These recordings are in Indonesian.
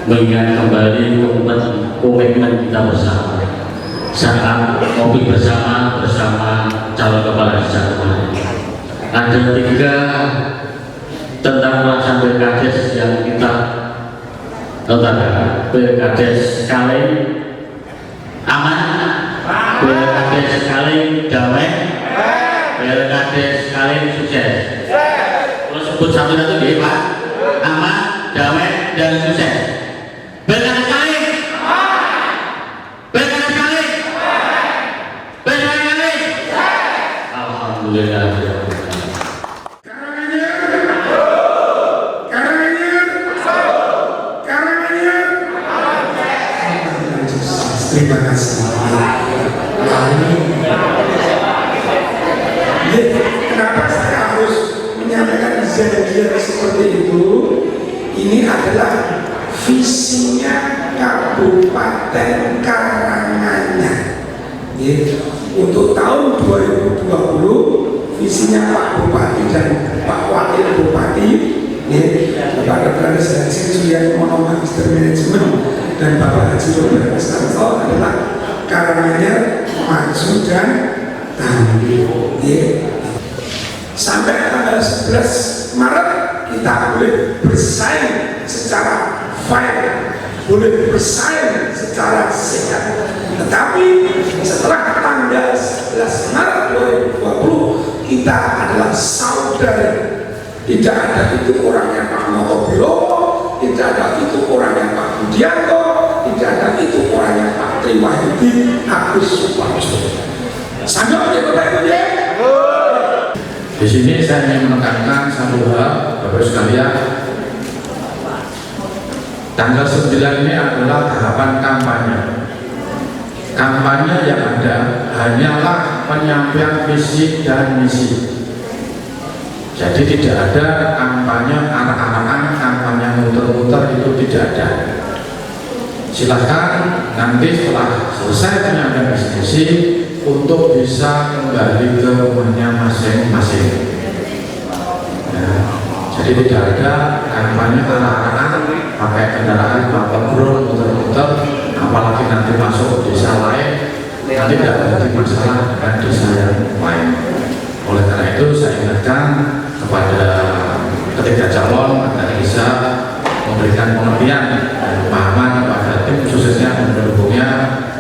mengingat kembali komitmen kita bersama saat ngopi bersama calon kepala desa kemarin. Ada 3 tentang pelaksanaan Pilkades yang kita tentang Pilkades Kaleng aman, Pilkades Kaleng damai, Pilkades Kaleng sukses. Kalau sebut satu-satu deh Pak, aman, damai, dan sukses. Pilkades Kaleng, Pilkades Kaleng, Pilkades Kaleng. Alhamdulillah. Terima kasih. Kenapa saya harus menyampaikan izin seperti itu? Ini adalah visinya Kabupaten Karanganyar. Untuk tahun 2020, visinya Pak Bupati dan Pak Wakil Bupati, Bapak Dr. Haji Suryani Mono Magister Manajemen dan Bapak Haji Robert Astanto adalah Karanganyar maju dan tangguh. Sampai tanggal 11 Maret kita boleh bersaing secara fair, boleh bersaing secara sehat. Tetapi setelah tanggal 11 Maret 2020 kita adalah saudara. Tidak ada itu orangnya Pak Mokobilo, tidak ada itu orangnya Pak Budianto, tidak ada itu orangnya Pak Triwahyudi Agus Suparjo. Sambil Bapak Ibu ya. Di sini saya ingin menekankan satu hal, Bapak sekalian. Tanggal 9 ini adalah tahapan kampanye. Kampanye yang ada hanyalah penyampaian visi dan misi. Jadi tidak ada kampanye arak-arakan, kampanye muter-muter, itu tidak ada. Silahkan nanti setelah selesai penyampaian visi untuk bisa kembali ke rumahnya masing-masing. Jadi tidak ada kampanye arak-arakan, pakai kendaraan patrol muter-muter, apalagi nanti masuk desa lain, nanti tidak ada masalah dengan desa yang lain. Oleh karena itu saya ingatkan kepada ketiga calon agar bisa memberikan pengertian dan pemahaman kepada tim khususnya pendukungnya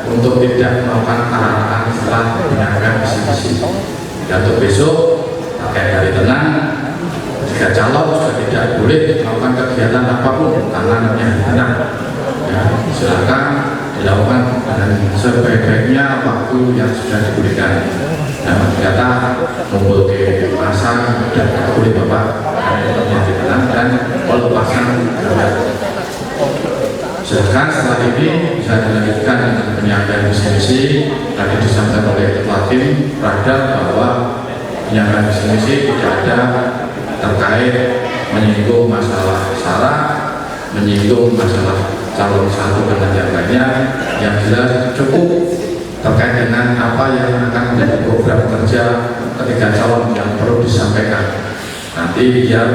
untuk tidak melakukan arahan setelah menyampaikan visi-misi. Dan untuk besok terkait hari tenang, ketiga calon sudah tidak boleh melakukan kegiatan apapun karena namanya hari tenang. Ya, silakan dilakukan dengan sebaik-baiknya waktu yang sudah diberikan. Dan ternyata kumpul di pasar dan boleh Bapak yang ditenang dan pelepasan gambar. Silakan setelah ini bisa dilanjutkan dengan penyampaian visi-misi. Tadi disampaikan oleh Ketua Tim Radar bahwa penyampaian visi-misi tidak ada terkait menyinggung masalah syarat, menyinggung masalah calon satu dan yang lainnya. Yang jelas cukup terkait dengan apa yang akan menjadi program kerja ketiga calon yang perlu disampaikan. Nanti biar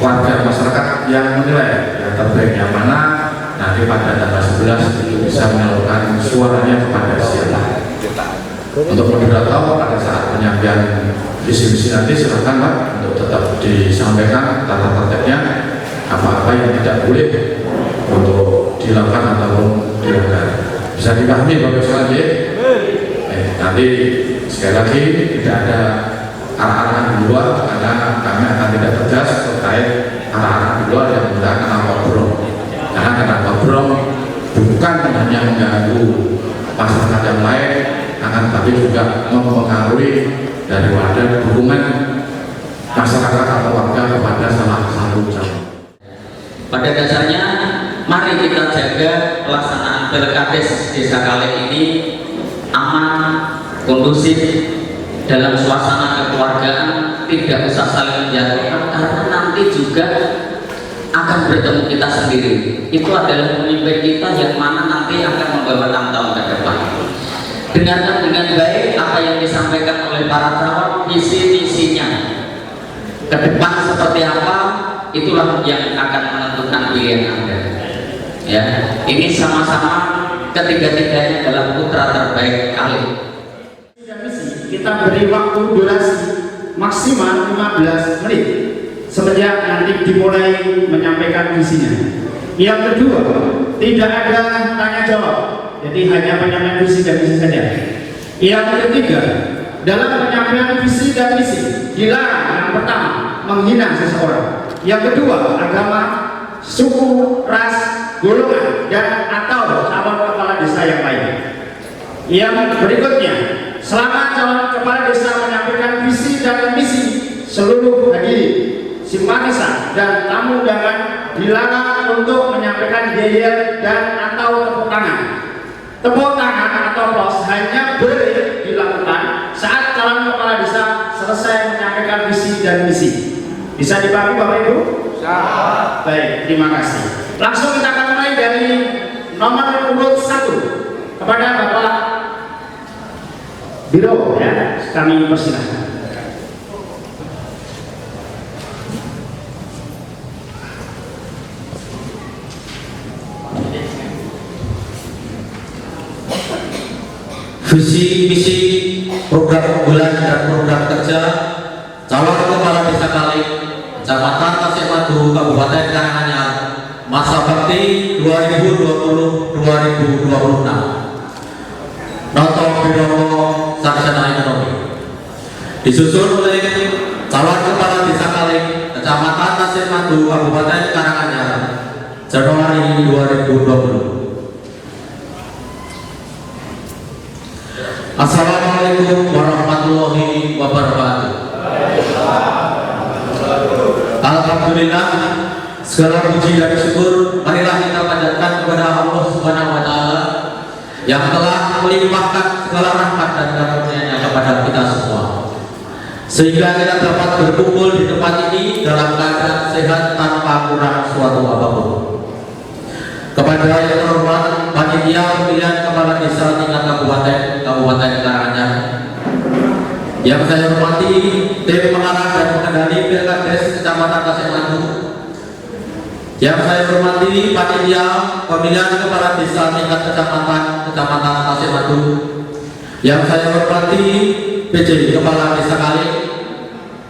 warga masyarakat yang menilai yang terbaik yang mana, nanti pada tanggal 11 itu bisa menyalurkan suaranya kepada siapa. Untuk moderator pada saat penyampaian visi-misi nanti silakan Pak untuk tetap disampaikan tata tertibnya, apa-apa yang tidak boleh untuk dilakukan ataupun dilanggar. Bisa dipahami Bapak sekalian? Nanti sekali lagi tidak ada arah-arahan di luar karena kami akan tidak tegas terkait arah-arahan di luar yang menggunakan alkohol. Karena alkohol bukan hanya mengganggu masyarakat yang lain, akan tapi juga mempengaruhi daripada dukungan masyarakat atau warga kepada salah satu calon. Pada dasarnya, mari kita jaga pelaksanaan Pilkades Desa Kaleng ini aman, kondusif, dalam suasana kekeluargaan, tidak usah saling menjatuhkan karena nanti juga akan bertemu kita sendiri. Itu adalah pemimpin kita yang mana nanti akan membawa 6 tahun ke depan. Dengarkan dengan baik apa yang disampaikan oleh para calon, visi-misinya ke depan seperti apa, itulah yang akan menentukan pilihan Anda. Ya, ini sama-sama ketiga-tiganya adalah putra terbaik Kali. Kita beri waktu durasi maksimal 15 menit semenjak nanti dimulai menyampaikan visinya. Yang kedua, tidak ada tanya jawab, jadi hanya penyampaian visi dan misi saja. Yang ketiga, dalam penyampaian visi dan misi dilarang yang pertama menghina seseorang, yang kedua agama, suku, ras, golongan, dan atau calon kepala desa yang lain. Yang berikutnya, selama calon kepala desa menyampaikan visi dan misi, seluruh hadirin, simpatisan, dan tamu undangan dilarang untuk menyampaikan yel dan atau tepuk tangan. Tepuk tangan atau aplaus hanya boleh dilakukan saat calon kepala desa selesai menyampaikan visi dan misi. Bisa dipahami Bapak Ibu? Baik, terima kasih. Langsung kita akan mulai dari nomor urut 1 kepada Bapak Biro, ya, kami persilahkan. Visi misi program unggulan dan program kerja calon kepala desa Kali, Kecamatan Tasik Madu, Kabupaten Karanganyar, masa bakti 2020-2026. Noto Biro Sarjana Ekonomi. Disusul oleh calon kepala desa Kali, Kecamatan Tasik Madu, Kabupaten Karanganyar, Januari 2020. Assalamualaikum warahmatullahi wabarakatuh. Alhamdulillah, segala puji dan syukur marilah kita panjatkan kepada Allah Subhanahu wa taala yang telah melimpahkan segala rahmat dan karunia-Nya kepada kita semua, sehingga kita dapat berkumpul di tempat ini dalam keadaan sehat tanpa kurang suatu apapun. Kepada yang terhormat panitia pemilihan kepala desa tingkat Kabupaten Karanganyar, yang saya hormati tim pengarah dan pengendali Pilkades Kecamatan Tasik Madu, yang saya hormati panitia pemilihan kepala desa tingkat Kecamatan Tasik Madu, yang saya hormati PJ Kepala Desa Kali,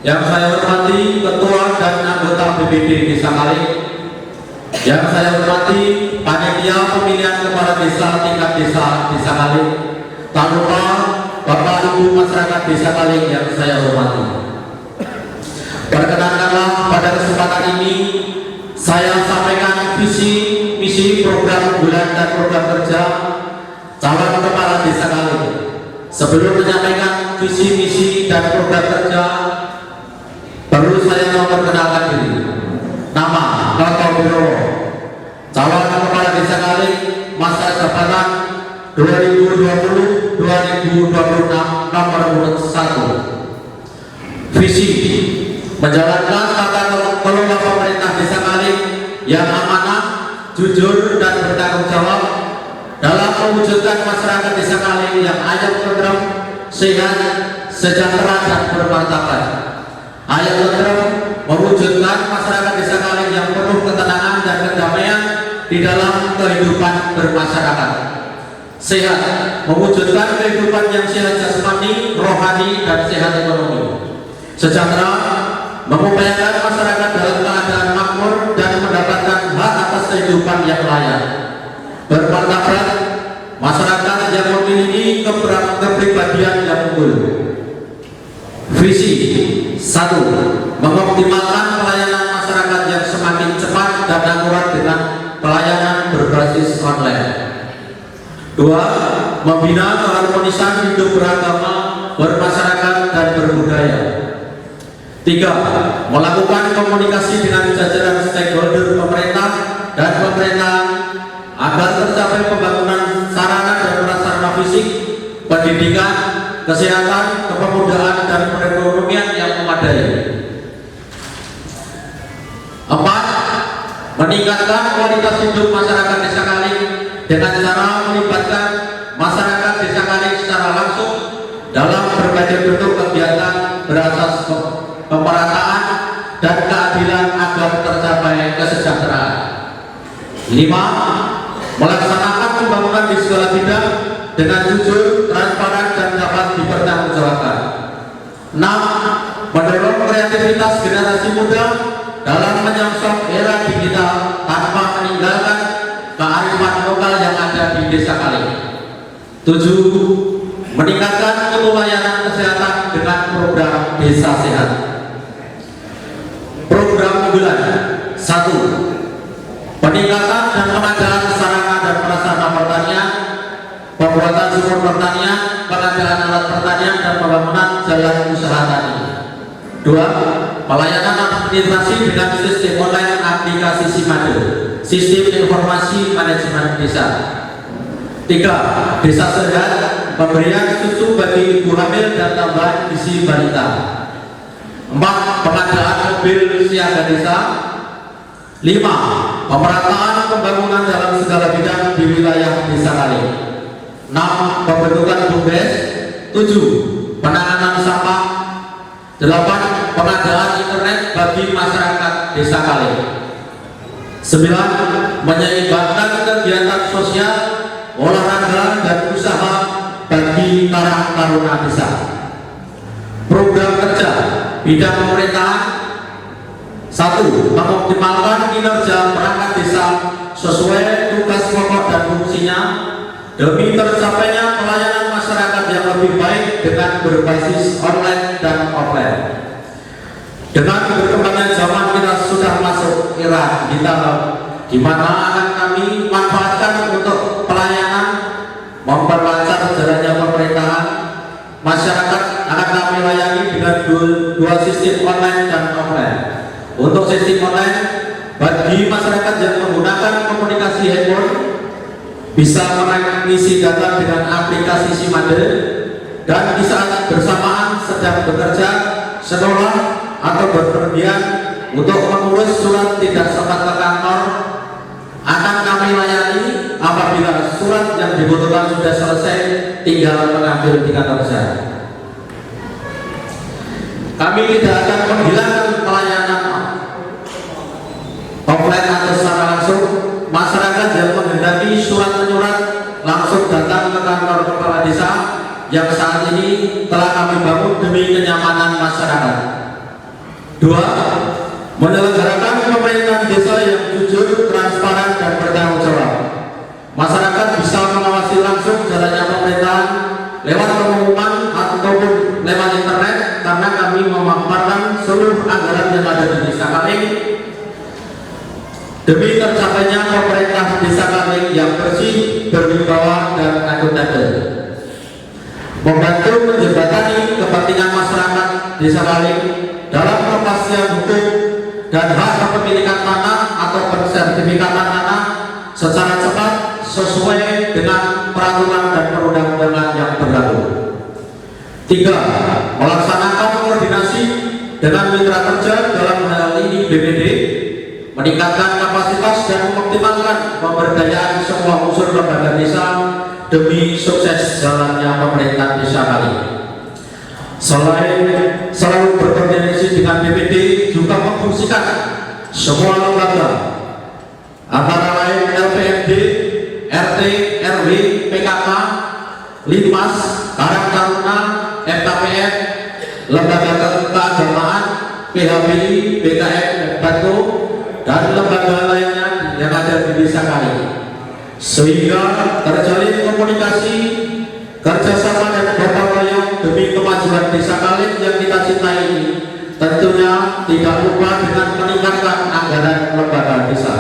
yang saya hormati ketua dan anggota BPD Desa Kali, yang saya hormati panitia pemilihan kepala desa tingkat Desa Kali, tak lupa Bapak Ibu masyarakat Desa Kali yang saya hormati. Perkenankanlah pada kesempatan ini saya sampaikan visi misi program unggulan dan program kerja calon kepala desa Kali. Sebelum menyampaikan visi misi dan program kerja, perlu saya memperkenalkan diri. Nama Noto Biro, calon kepala desa Kali, masa jabatan 2020-2026, nomor urut 1. Visi: menjalankan tata kelola pemerintah desa Kali yang amanah, jujur, dan bertanggung jawab dalam mewujudkan masyarakat desa Kali yang ayam tentrem, sehat, sejahtera, dan bermartabat. Ayam tentrem mewujudkan masyarakat desa Kali yang penuh ketenangan dan kedamaian di dalam kehidupan bermasyarakat. Sehat mewujudkan kehidupan yang sehat jasmani, rohani, dan sehat ekonomi. Sejahtera mengupayakan masyarakat dalam keadaan makmur dan mendapatkan hak atas kehidupan yang layak. Bermartabat masyarakat yang memiliki kepribadian yang unggul. Visi 1. Mengoptimalkan pelayanan masyarakat yang semakin cepat dan akurat dengan pelayanan berbasis online. 2. Membina keharmonisan hidup beragama, bermasyarakat, dan berbudaya. 3. Melakukan komunikasi dengan jajaran stakeholder pemerintah dan pemerintahan agar tercapai pembangunan sarana dan prasarana fisik, pendidikan, kesehatan, kepemudaan, dan perekonomian yang memadai. 4. Meningkatkan kualitas hidup masyarakat desa Kali dengan cara melibatkan masyarakat desa Kali secara langsung dalam berbagai bentuk kegiatan berasas pemerataan dan keadilan agar tercapai kesejahteraan. 5. melaksanakan pembangunan di segala bidang dengan jujur, transparan, dan dapat dipertanggungjawabkan. 6. Mendorong kreativitas generasi muda dalam menyongsong era digital tanpa meninggalkan kearifan lokal yang ada di Desa Kali. 7. Meningkatkan mutu layanan kesehatan dengan program Desa Sehat. Program unggulan 1. Peningkatan dan pengadaan sarana dan prasarana pertanian, pembuatan sumur pertanian, pengadaan alat pertanian, dan pembangunan jalan usaha tani. 2. Pelayanan administrasi dengan sistem online aplikasi SIMADE, Sistem Informasi Manajemen Desa. 3. Desa Sehat, pemberian susu bagi ibu hamil dan tambahan gizi balita. 4. Pengadaan mobil siaga desa. 5. Pemerataan pembangunan dalam segala bidang di wilayah Desa Kali. 6. Pembentukan BUMDes. 7. Penanganan sampah. 8. Pengadaan internet bagi masyarakat Desa Kali. 9. Menyeimbangkan kegiatan sosial, olahraga, dan usaha bagi karang taruna desa. Program kerja bidang pemerintahan. 1. Mengoptimalkan kinerja perangkat desa sesuai tugas pokok dan fungsinya demi tercapainya pelayanan masyarakat yang lebih baik dengan berbasis online dan offline. Dengan berkembangnya zaman, kita sudah masuk era digital di mana akan kami manfaatkan untuk pelayanan, memperlancar jalannya pemerintahan. Masyarakat akan kami layani dengan dua sistem online dan offline. Untuk sistem online, bagi masyarakat yang menggunakan komunikasi handphone bisa mengisi data dengan aplikasi SIMADE, dan di saat bersamaan sedang bekerja, sekolah, atau berpergian untuk mengurus surat tidak sempat ke kantor, akan kami layani. Apabila surat yang dibutuhkan sudah selesai, tinggal mengambil di kantor saya. Kami tidak akan menghilangkan pelayanan offline atau secara langsung. Masyarakat yang menghendaki surat menyurat langsung datang ke kantor kepala desa yang saat ini telah kami bangun demi kenyamanan masyarakat. 2. Menyelenggarakan pemerintahan desa yang jujur, transparan, dan bertanggung jawab. Masyarakat bisa mengawasi langsung jalannya pemerintahan lewat pengumuman ataupun lewat internet, karena kami memaparkan seluruh anggaran yang ada di Desa Kaling demi tercapainya pemerintah Desa Kaling yang bersih, berwibawa, dan akuntabel. Membantu menjembatani kepentingan masyarakat Desa Kaling dalam kepastian hukum dan hak kepemilikan tanah atau pensertifikatan tanah secara cepat sesuai dengan peraturan dan perundang-undangan yang berlaku. 3. Melaksanakan koordinasi dengan mitra kerja dalam hal ini BPD, meningkatkan kapasitas dan mengoptimalkan pemberdayaan semua unsur lembaga desa demi sukses jalannya pemerintahan Desa Kali. Selain selalu berkoordinasi dengan BPD, juga memfungsikan semua lembaga antara lain LPMD, RT, RW, PKK, Linmas, Karang Taruna, FKPN, lembaga keagamaan, PHBI, BKM, Batu, dan lembaga lainnya yang ada di Desa Kali, sehingga terjalin komunikasi, kerjasama, dan gotong royong demi kemajuan Desa Kali yang kita cintai ini. Tentunya tidak lupa dengan meningkatkan anggaran lembaga desa.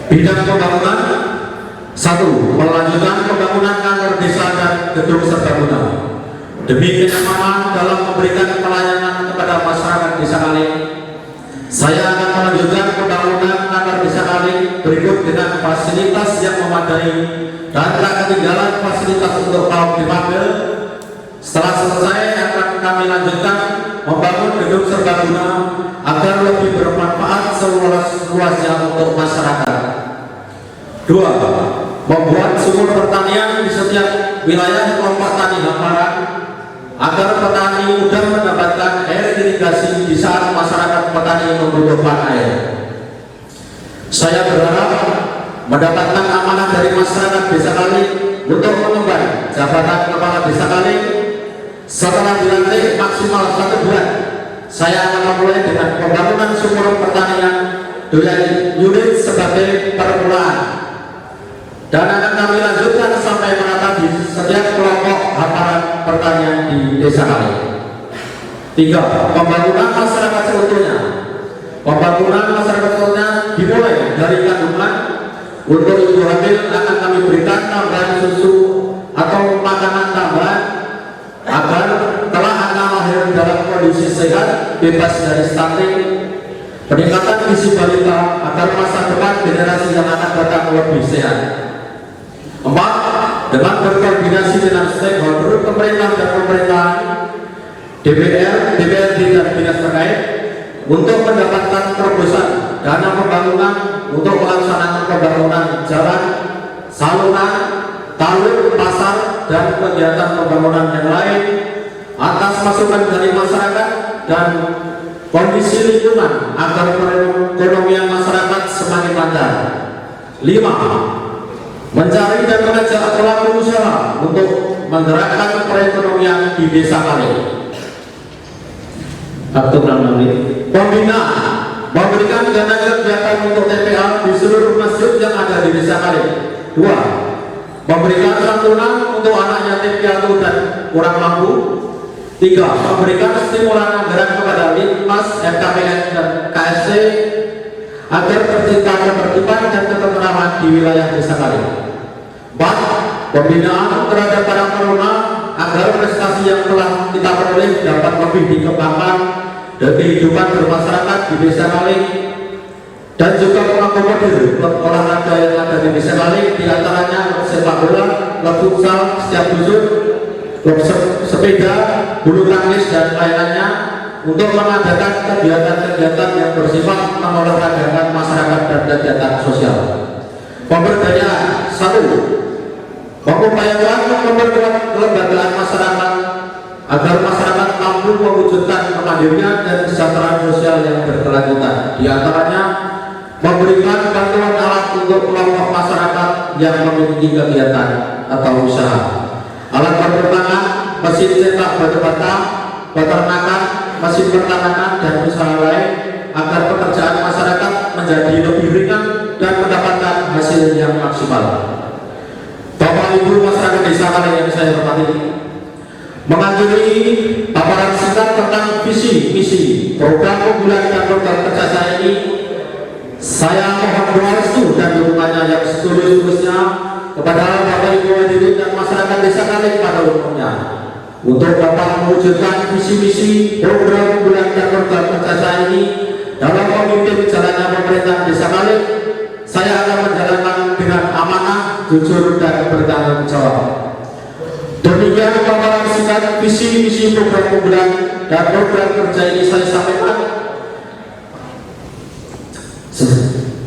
Bidang pembangunan. 1. Melanjutkan pembangunan kantor desa dan gedung serbaguna demi kenyamanan dalam memberikan pelayanan kepada masyarakat Desa Kali. Saya akan melanjutkan pembangunan kantor Desa Kali berikut dengan fasilitas yang memadai dan tak ketinggalan fasilitas untuk kaum difabel. Setelah selesai, akan kami lanjutkan membangun gedung serbaguna agar lebih bermanfaat seluas-luasnya untuk masyarakat. 2. Membuat sumur pertanian di setiap wilayah kelompok tani hamparan agar petani mudah mendapatkan air irigasi di saat masyarakat petani membutuhkan air. Saya berharap mendapatkan amanah dari masyarakat Desa Kali untuk mengemban jabatan Kepala Desa Kali. Setelah dilantik maksimal 1 bulan, saya akan memulai dengan pembangunan sumur pertanian dengan unit sebagai permulaan, dan akan kami lanjutkan sampai merata di setiap kelompok hamparan pertanian di Desa Kali. 3. Pembangunan masyarakat seutuhnya. Pembangunan masyarakat seutuhnya dimulai dari kandungan. Untuk ibu hamil akan kami berikan tambahan susu atau makanan tambahan agar telah anak lahir dalam kondisi sehat, bebas dari stunting. Peningkatan gizi balita agar masa depan generasi yang akan datang lebih sehat. 4. Dengan berkoordinasi dengan stakeholder pemerintah dan pemerintahan, DPR, DPRD dan dinas terkait untuk mendapatkan terobosan dana pembangunan untuk melaksanakan pembangunan jalan, saluran, taluk, pasar, dan kegiatan pembangunan yang lain atas masukan dari masyarakat dan kondisi lingkungan agar perekonomian masyarakat semakin lancar. 5. Mencari dan mengajak pelaku usaha untuk menggerakkan perekonomian di Desa Kali. Pembina memberikan dana kegiatan untuk TPA di seluruh masjid yang ada di Desa Kali. 2. Memberikan santunan untuk anak yatim piatu dan kurang mampu. 3. Memberikan stimulan anggaran kepada Linmas, FKPN dan KSC agar tercipta ketertiban dan ketentraman di wilayah Desa Kali. 4. Pembinaan terhadap para taruna agar prestasi yang telah kita peroleh dapat lebih dikembangkan dan kehidupan bermasyarakat di Desa Kali, dan juga mengakomodir klub olahraga yang ada di Desa Kali, diantaranya sepak bola, klub futsal setiap dusun, klub sepeda, bulu tangkis dan lainnya, untuk mengadakan kegiatan-kegiatan yang bersifat mengolahragakan masyarakat dan kegiatan sosial. Pemberdayaan. 1. Mengupayakan memperkuat kelembagaan masyarakat agar masyarakat mampu mewujudkan kemandirian dan kesejahteraan sosial yang berkelanjutan. Di antaranya memberikan bantuan alat untuk kelompok masyarakat yang memiliki kegiatan atau usaha, alat pertambangan, mesin cetak batu bata, peternakan, mesin peternakan dan usaha lain, agar pekerjaan masyarakat menjadi lebih ringan dan mendapatkan hasil yang maksimal. Bapak Ibu masyarakat Desa Kali yang saya hormati, mengakhiri paparan singkat tentang visi misi program unggulan dan program kerja saya ini, saya mohon doa restu dan dukungannya yang setulus-tulusnya kepada Bapak Ibu hadirin dan masyarakat Desa Kali pada umumnya untuk dapat mewujudkan visi misi program unggulan dan program kerja saya ini dalam memimpin jalannya pemerintahan Desa Kali. Saya akan menjalankan dengan amanah, jujur dan bertanggung jawab. Demikian paparan singkat visi misi program unggulan dan program kerja ini saya sampaikan.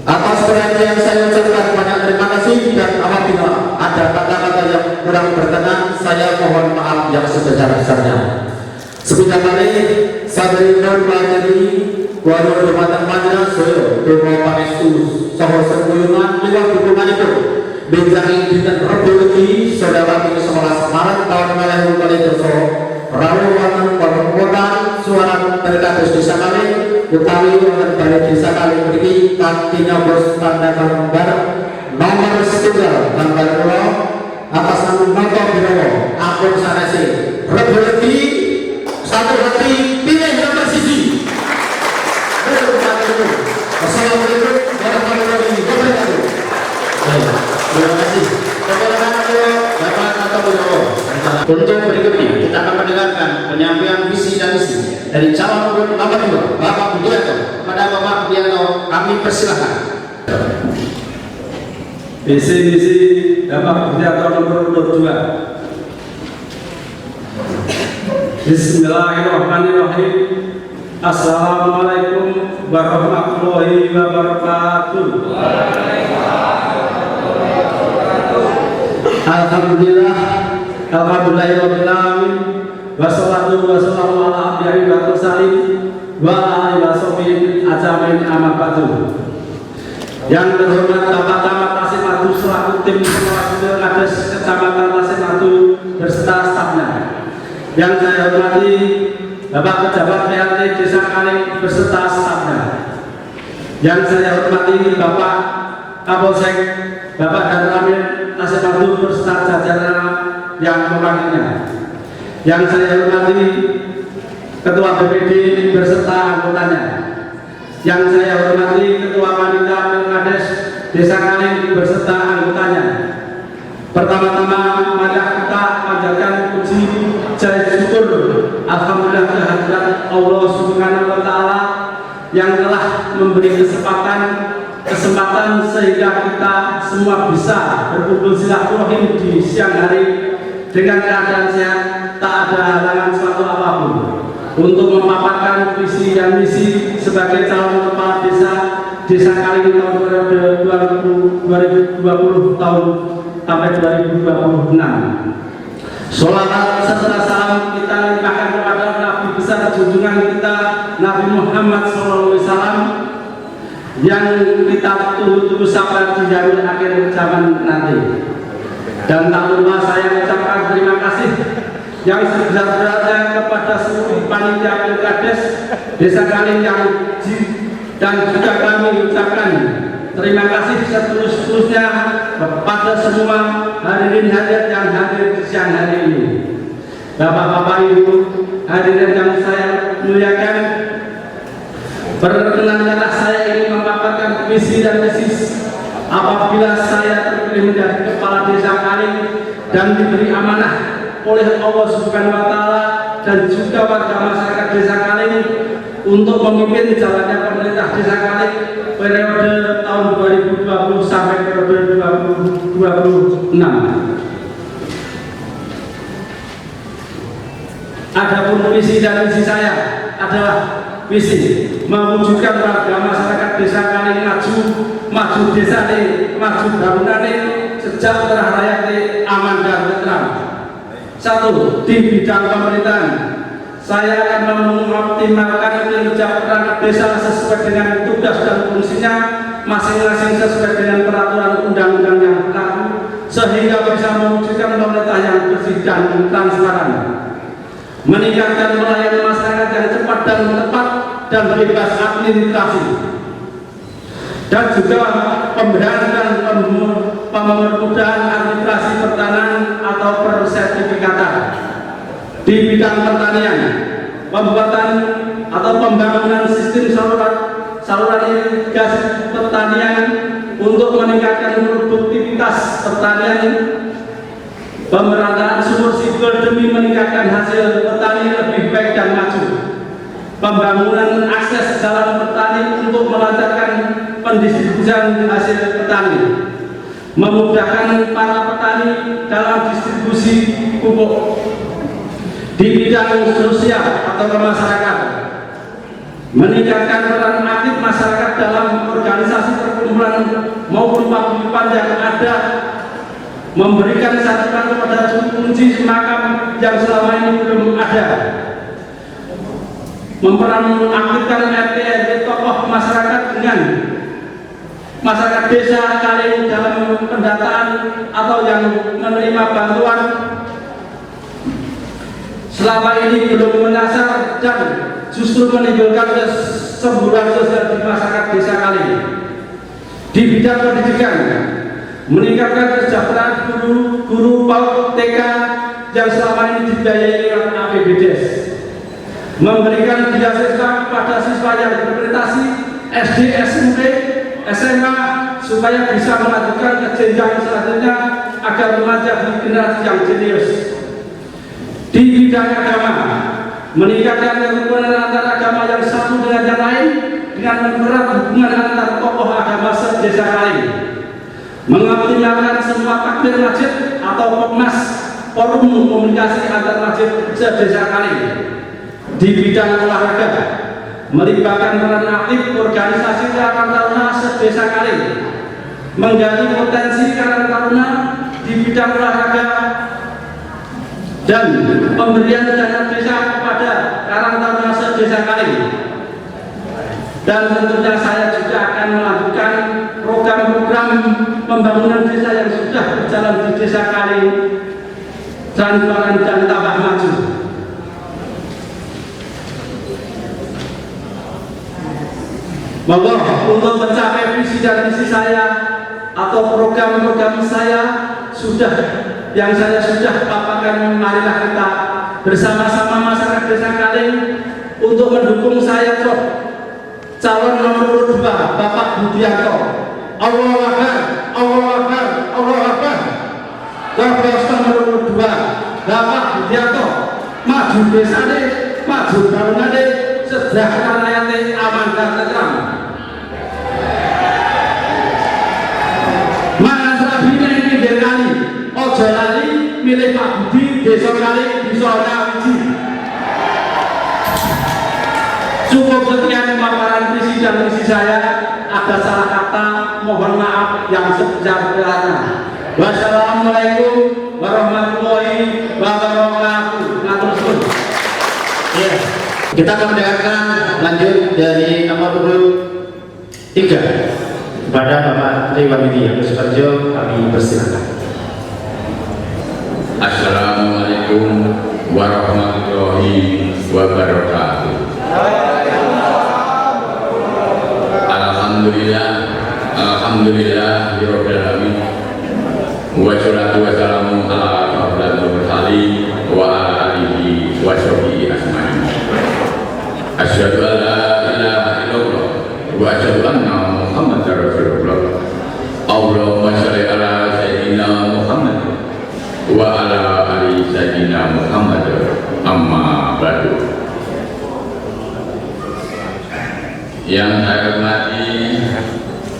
Atas perhatian saya ucapkan banyak terima kasih, dan apabila ada kata-kata yang kurang berkenan, saya mohon maaf yang sebesar-besarnya. Sebentar kali saya berikan pelajari walau jembatan Madinah Soyo Dewa Pangestu Soho Sekuyungan lewat dukungan itu Benjari Dinten Rebologi Saudara Kini 11 Maret tahun Melehu Kali Doso Rawu Wanten Perempuan Suara Terkatus Desa Kali Utawi Wanten Balik Desa Kali Beriki Kantinya Bos Tanda Kalembar nomor setunggal Gambar Pulau atas nama Noto Birowo Akun Sanesi Rebologi satu hati pilih nomor sisi. Assalamualaikum warahmatullahi wabarakatuh. Terima kasih. Untuk berikutnya kita akan mendengarkan penyampaian visi dan misi dari calon nomor 2 Bapak Budianto. Kepada Bapak Budianto kami persilahkan. Visi misi Bapak Budianto nomor 2. Bismillahirrahmanirrahim. Assalamualaikum warahmatullahi wabarakatuh. Alhamdulillah, alhamdulillahirabbil alamin. Wassalatu wassalamu ala abdihi wa rasulih wa alihi washabihi ajmain amma ba'du. Yang terhormat Bapak Camat saya hormati Bapak Pejabat PRT Desa Kaling beserta stafnya. Yang saya hormati Bapak Kapolsek, Bapak dan Ramil Tasepadu beserta jajaran yang mewakilinya. Yang saya hormati Ketua BPD beserta anggotanya. Yang saya hormati Ketua Panitia Pilkades Desa Kaling beserta anggotanya. Pertama-tama mari kita panjatkan puji jaya syukur alhamdulillah kehadirat Allah Subhanahu wa taala yang telah memberi kesempatan sehingga kita semua bisa berkumpul silaturahim di siang hari dengan keadaan sehat, tak ada halangan suatu apapun untuk memaparkan visi dan misi sebagai calon kepala Desa Kaling tahun periode 2020 tahun sampai 2026. Sholawat serta salam kita limpahkan kepada Nabi besar junjungan kita Nabi Muhammad SAW yang kita tunggu-tunggu sabar di hari akhir zaman nanti. Dan tak lupa saya ucapkan terima kasih yang sebesar-besarnya kepada seluruh panitia Pilkades Desa Kaling dan juga kami ucapkan terima kasih seterus-terusnya kepada semua hadirin hadirat yang hadir di siang hari ini. Bapak-bapak, Ibu, hadirin yang saya muliakan, perkenankanlah saya ingin memaparkan visi dan misi apabila saya terpilih menjadi kepala Desa Kaling dan diberi amanah oleh Allah Subhanahu wa taala dan juga warga masyarakat Desa Kaling untuk memimpin jalannya pemerintah Desa Kaling periode tahun 2020 sampai periode 2026. Adapun visi dan misi saya adalah visi mewujudkan warga masyarakat Desa Kaling maju desa ini, maju bangunan ini sejahtera rakyat ini aman dan tentram. Satu, di bidang pemerintahan saya akan mengoptimalkan kinerja perangkat desa sesuai dengan tugas dan fungsinya masing-masing sesuai dengan peraturan undang-undang yang berlaku sehingga bisa mewujudkan pemerintah yang bersih dan transparan, meningkatkan pelayanan masyarakat yang cepat dan tepat dan bebas administrasi, dan juga pemberian dan pemudahan administrasi pertanahan atau persertifikatan. Di bidang pertanian, pembuatan atau pembangunan sistem saluran irigasi pertanian untuk meningkatkan produktivitas pertanian, pemerataan sumur sipil demi meningkatkan hasil petani lebih baik dan maju, pembangunan akses jalan petani untuk melancarkan pendistribusian hasil petani, memudahkan para petani dalam distribusi pupuk. Di bidang sosial atau kemasyarakatan, meningkatkan peran aktif masyarakat dalam organisasi perkumpulan maupun paguyuban yang ada, memberikan santunan kepada kunci makam yang selama ini belum ada, mengaktifkan RT RW tokoh masyarakat dengan masyarakat Desa Kaling dalam pendataan atau yang menerima bantuan selama ini belum menyasar dan justru menimbulkan kesemburan sosial di masyarakat Desa Kaling. Di bidang pendidikan, meningkatkan kesejahteraan guru PAUD TK yang selama ini dibiayai oleh APBDes, memberikan beasiswa kepada siswa yang berprestasi SD, SMP, SMA supaya bisa melanjutkan ke jenjang selanjutnya agar menjadi generasi yang jenius. Di bidang agama, meningkatkan kerukunan antar agama yang satu dengan yang lain dengan mempererat hubungan antar tokoh agama se-Desa Kaling, mengoptimalkan semua takbir masjid atau pokmas forum komunikasi antar masjid se-Desa Kaling. Di bidang olahraga, melibatkan peran aktif organisasi Karang Taruna se-Desa Kaling, menggali potensi Karang Taruna di bidang olahraga dan pemberian dana desa kepada Karang Taruna se-Desa Kaling. Dan tentunya saya juga akan melanjutkan program-program pembangunan desa yang sudah berjalan di Desa Kaling, transparan dan tambah maju. Monggo untuk mencapai visi dan misi saya atau program-program saya yang saya sudah paparkan, marilah kita bersama-sama masyarakat Desa Kaling untuk mendukung saya calon nomor 2 Bapak Budianto. Allahu Akbar, Allahu Akbar, Allahu Akbar. Coblos nomor 2 Bapak Budianto, maju desane, maju bangunane, sejahtera rakyate, aman dan tentram. Mangan rabine pinggir kali, ojo lali milih Pak Budi, Desa Kaling bisa nyawiji. Cukup sekian pemaparan visi dan misi saya. Ada salah kata, mohon maaf yang sebesar-besarnya. Wassalamualaikum warahmatullahi wabarakatuh. Ya, kita akan mendengarkan lanjut dari nomor 3 kepada Bapak Triwamidi Agus Parjo. Kami persilakan. Assalamualaikum warahmatullahi wabarakatuh. Alhamdulillah Rabbil alamin. Wassalatu wassalamu ala asyrofil mursalin wa ala alihi wa sahbihi ajmain. Asyhadu an la ilaha illallah wa asyhadu anna Muhammadar Rasulullah. Allahumma shalli ala sayyidina Muhammad wa ala ali sayyidina Muhammad. Amma ba'du. Yang saya hormati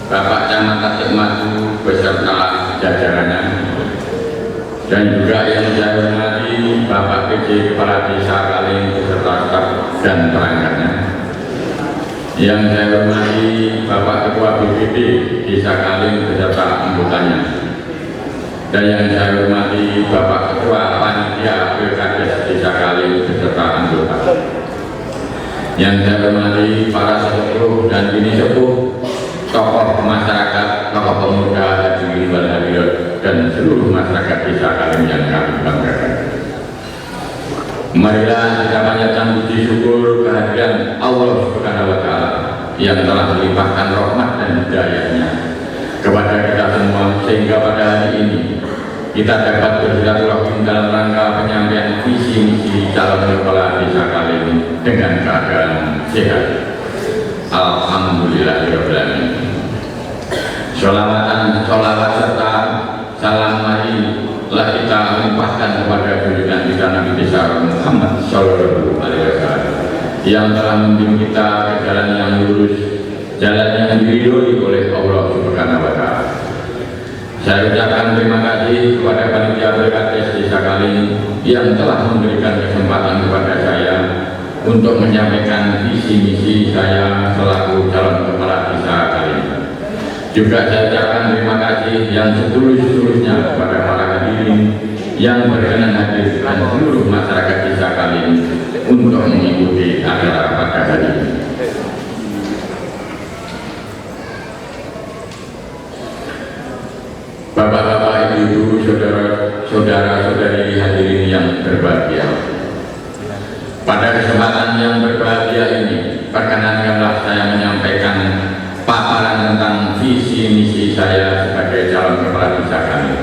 Bapak Camat Tasikmalaya beserta jajarannya, dan juga yang saya hormati Bapak PJ Kepala Desa Kaling beserta staf dan perangkatnya, yang saya hormati Bapak Ketua BPD Desa Kaling beserta anggotanya, dan yang saya hormati Bapak Ketua Panitia Pilkades Desa Kaling beserta anggota, yang saya hormati para sesepuh dan bini sepuh, tokoh masyarakat, tokoh pemuda, hadirin wal hadirat, dan seluruh masyarakat Desa Kaling yang kami banggakan. Marilah kita panjatkan puji syukur kehadiran Allah Subhanahu wa Ta'ala yang telah melimpahkan rahmat dan hidayahnya kepada kita semua, sehingga pada hari ini kita dapat bersilaturahim dalam rangka penyampaian visi misi calon kepala Desa Kaling dengan keadaan sehat. Alhamdulillahirabbil alamin. Sholawat serta salam marilah kita limpahkan kepada junjungan kita Nabi besar Muhammad Sallallahu Alaihi Wasallam yang telah membimbing kita ke jalan yang lurus, jalan yang diridhoi oleh Allah Subhanahu wa Ta'ala. Saya ucapkan terima kasih kepada Panitia Pilkades Desa Kaling yang telah memberikan kesempatan kepada saya untuk menyampaikan visi misi saya selaku calon kepala Desa Kaling. Juga saya ucapkan terima kasih yang setulus-tulusnya kepada para hadirin yang berkenan hadir dan seluruh masyarakat Desa Kaling untuk mengikuti acara pada hari ini. Bapak-bapak, ibu-ibu, saudara-saudari hadirin yang berbahagia, pada kesempatan yang berbahagia ini, perkenankanlah saya menyampaikan paparan tentang visi misi saya sebagai calon kepala Desa Kaling.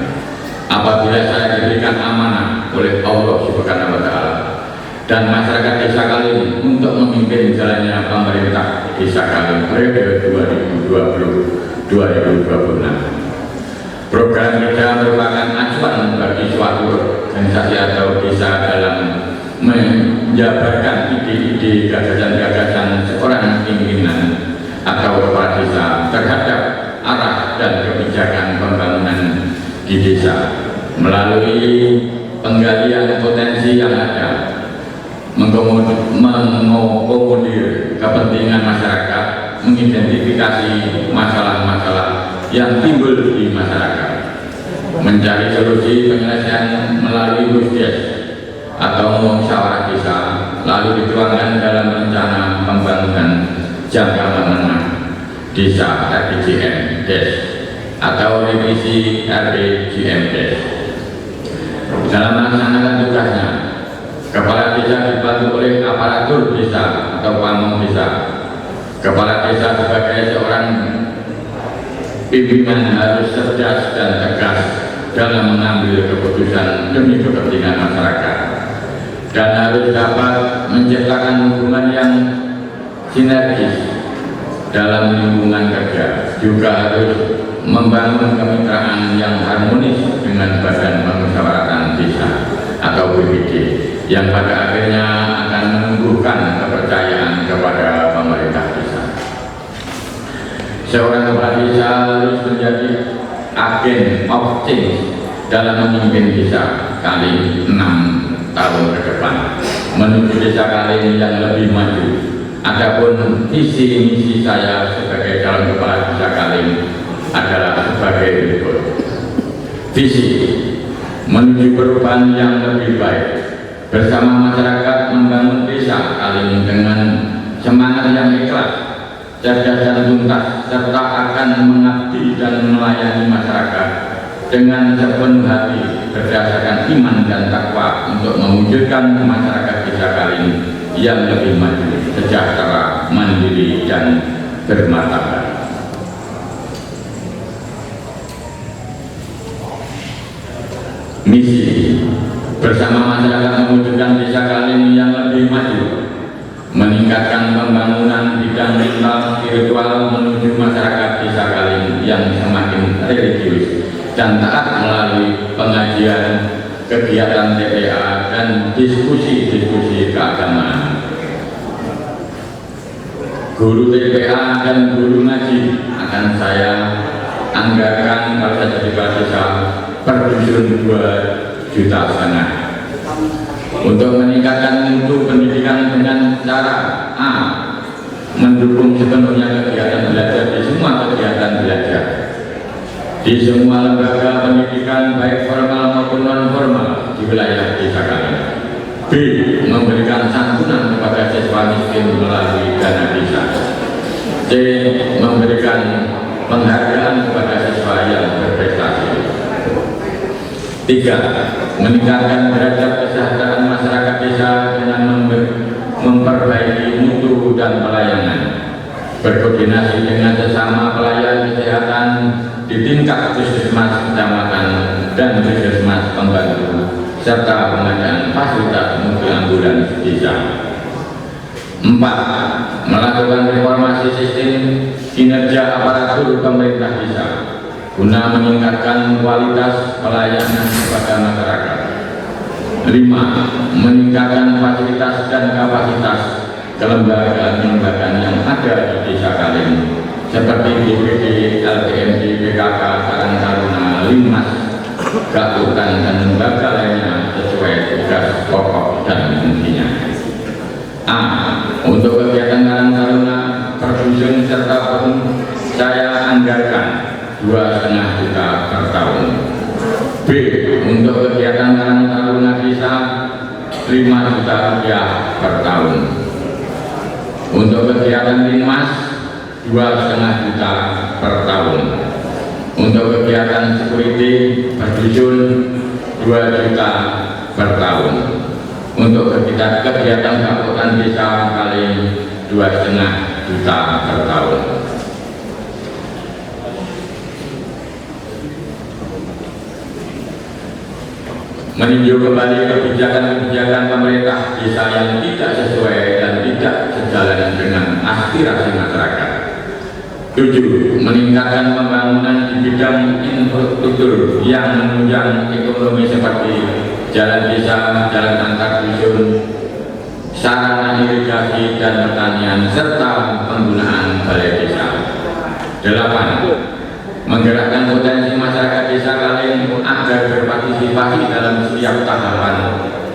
Apabila saya diberikan amanah oleh Allah Subhanahu wa Ta'ala dan masyarakat Desa Kaling untuk memimpin jalannya pemerintah Desa Kaling periode 2020-2026. Program kita merupakan acuan bagi suatu organisasi atau desa dalam menjabarkan ide-ide, gagasan-gagasan seorang pimpinan atau kepala desa terhadap arah dan kebijakan pembangunan di desa melalui penggalian potensi yang ada, mengakomodir kepentingan masyarakat, mengidentifikasi masalah-masalah yang timbul di masyarakat, mencari solusi penyelesaian melalui musdes atau musyawarah desa, lalu dituangkan dalam rencana pembangunan jangka menengah desa RPJM atau revisi RPJM. Dalam melaksanakan tugasnya, kepala desa dibantu oleh aparatur desa atau pamong desa Kepala desa sebagai seorang pimpinan harus cerdas dan tegas dalam mengambil keputusan demi kepentingan masyarakat, dan harus dapat menciptakan hubungan yang sinergis dalam lingkungan kerja. Juga harus membangun kemitraan yang harmonis dengan Badan Permusyawaratan Desa atau BPD, yang pada akhirnya akan menumbuhkan kepercayaan kepada pemerintah desa. Seorang kepala desa harus menjadi agen of change dalam memimpin desa Kaling 6 tahun ke depan menuju desa Kaling yang lebih maju. Adapun visi misi saya sebagai calon kepala desa Kaling adalah sebagai berikut. Visi menuju perubahan yang lebih baik, bersama masyarakat membangun desa Kaling dengan semangat yang ikhlas, cerdas dan tuntas, serta akan mengabdi dan melayani masyarakat dengan sepenuh hati berdasarkan iman dan takwa untuk mewujudkan masyarakat desa Kaling yang lebih maju, sejahtera, mandiri, dan bermartabat. Misi bersama masyarakat mewujudkan desa Kaling yang lebih maju, meningkatkan pembangunan bidang mental spiritual menuju masyarakat desa Kaling yang semakin religius dan taat melalui pengajian, kegiatan TPA, dan diskusi-diskusi keagamaan. Guru TPA dan guru ngaji akan saya anggarkan kalau saya jadi kepala desa per dusun 2,5 juta untuk meningkatkan mutu pendidikan dengan cara A. Mendukung sepenuhnya kegiatan belajar di semua kegiatan belajar di semua lembaga pendidikan baik formal maupun non formal di wilayah desa kami. B. Memberikan santunan kepada siswa miskin melalui dana desa. C. Memberikan penghargaan kepada siswa yang berprestasi. 3. Meningkatkan derajat kesejahteraan masyarakat desa dengan memperbaiki mutu dan pelayanan, berkoordinasi dengan sesama pelayan kesehatan di tingkat puskesmas kecamatan dan puskesmas pembantu, serta pengadaan fasilitas mobil ambulans desa. 4. Melakukan reformasi sistem kinerja aparatur pemerintah desa guna meningkatkan kualitas pelayanan kepada masyarakat. 5. Meningkatkan fasilitas dan kapasitas kelembagaan-kelembagaan yang ada di desa Kaling seperti DPD, LPMD, PKK, Karang Taruna, Linmas, Gakutan, dan lembaga lainnya sesuai tugas pokok dan fungsinya. A. Untuk kegiatan Karang Taruna per dusun serta pun saya anggarkan 2,5 juta per tahun. B. Untuk kegiatan Karang Taruna desa 5 juta rupiah per tahun. Untuk kegiatan Linmas 2,5 juta per tahun. Untuk kegiatan security per dusun 2 juta per tahun. Untuk kegiatan Gakutan desa Kaling 2,5 juta per tahun. Meninjau kembali kebijakan-kebijakan pemerintah desa yang tidak sesuai dan tidak sejalan dengan aspirasi masyarakat. 7. Meningkatkan pembangunan di bidang infrastruktur yang menunjang ekonomi seperti jalan desa, jalan antar dusun, sarana irigasi dan pertanian, serta penggunaan balai desa. 8. Menggerakkan potensi masyarakat desa Kaling agar berpartisipasi dalam setiap tahapan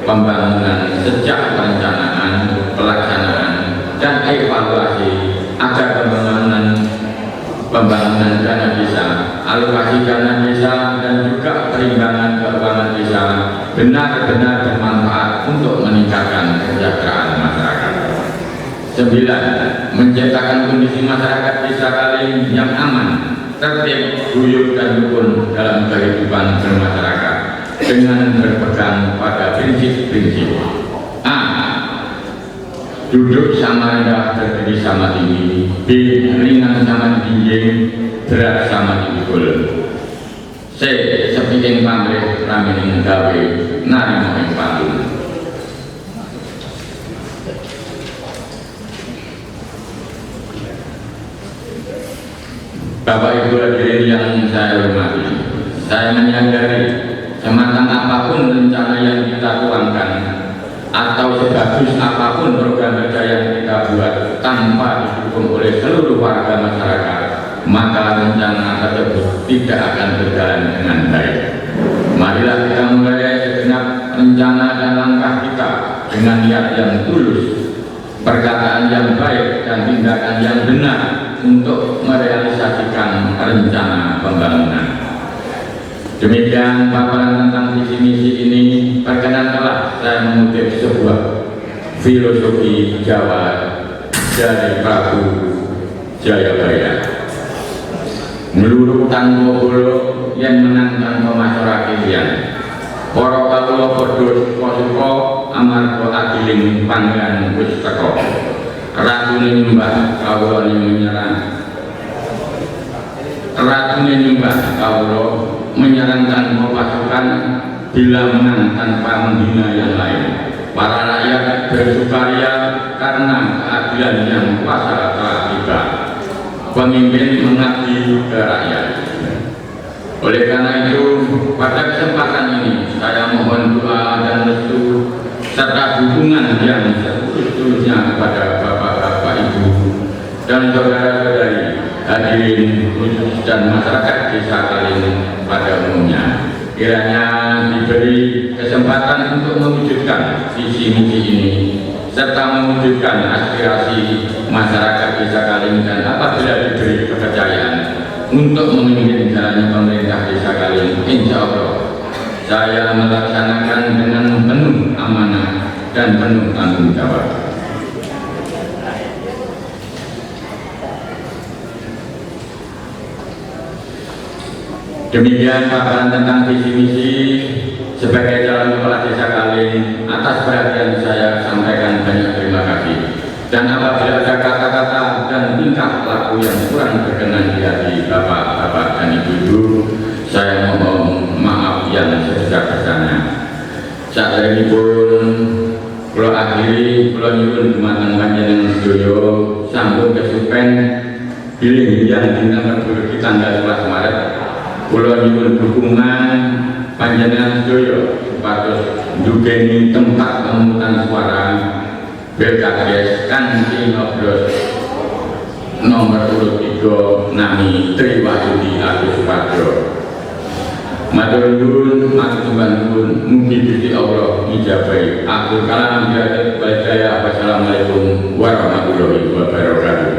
pembangunan sejak perencanaan, pelaksanaan, dan evaluasi agar pembangunan dana desa, alokasi dana desa, dan juga perimbangan keuangan desa benar-benar bermanfaat untuk meningkatkan kesejahteraan masyarakat. 9. Menciptakan kondisi masyarakat desa Kaling yang aman, tertib, guyup, dan rukun dalam kehidupan bermasyarakat dengan berpegang pada prinsip-prinsip. A. Duduk sama rendah, berdiri sama tinggi. B. Ringan sama dijing, berat sama dipikul. C. Sepiting pamrih ramining gawe narimo ing palung. Bapak Ibu hadirin yang saya hormati, saya menyadari sematang apapun rencana yang kita tuangkan atau sebagus apapun program kerja yang kita buat tanpa didukung oleh seluruh warga masyarakat, maka rencana tersebut tidak akan berjalan dengan baik. Marilah kita mulai segenap rencana dan langkah kita dengan niat yang tulus, perkataan yang baik dan tindakan yang benar untuk merealisasikan rencana pembangunan. Demikian paparan tentang visi misi ini. Perkenankanlah saya mengutip sebuah filosofi Jawa dari Prabu Jayabaya. Meluruk tanpa bolo yang menang tanpa masyarakat kalian. Para kawula padha suka amarga adiling panggilan wis teka. Ratune nyembah kawula menyerang. Ratune nyembah kawula menyerang tanpa pasukan, bila menang tanpa menghina yang lain. Para rakyat bersukaria karena keadilan yang kuasa telah tiba. Pemimpin mengabdi ke rakyat. Oleh karena itu, pada kesempatan ini saya mohon doa dan restu serta dukungan yang setulus-tulusnya kepada Bapak-bapak, Ibu dan saudara-saudari hadirin khusus dan masyarakat desa Kaling pada umumnya. Kiranya diberi kesempatan untuk mewujudkan visi misi ini serta mewujudkan aspirasi masyarakat desa Kaling, dan apabila diberi kepercayaan untuk memimpin jalannya pemerintah desa Kaling, insya Allah saya melaksanakan dengan penuh amanah dan penuh tanggung jawab. Demikian paparan tentang visi misi sebagai calon kepala desa Kaling. Atas perhatian saya sampaikan banyak terima kasih. Dan apabila ada kata-kata dan tingkah laku yang kurang berkenan di hati bapak-bapak dan ibu-ibu, saya mohon maaf yang sebesar-besarnya. Saat ini pun kula akhiri, kula nyuwun dumateng panjenengan sedaya sambung kesupen bilih yang dinten Rebo tanggal 11 Maret. Kula nyuwun dukungan panjenengan sedaya supados ndugeni tempat pemungutan suara Pilkades kanthi nyoblos nomor urut 3 nami Triwahyudi Agus Suparjo. Matur nuwun, matur nuwun, mugi Gusti Allah ngijabahi. Aku kalam biadab. Wassalamualaikum warahmatullahi wabarakatuh.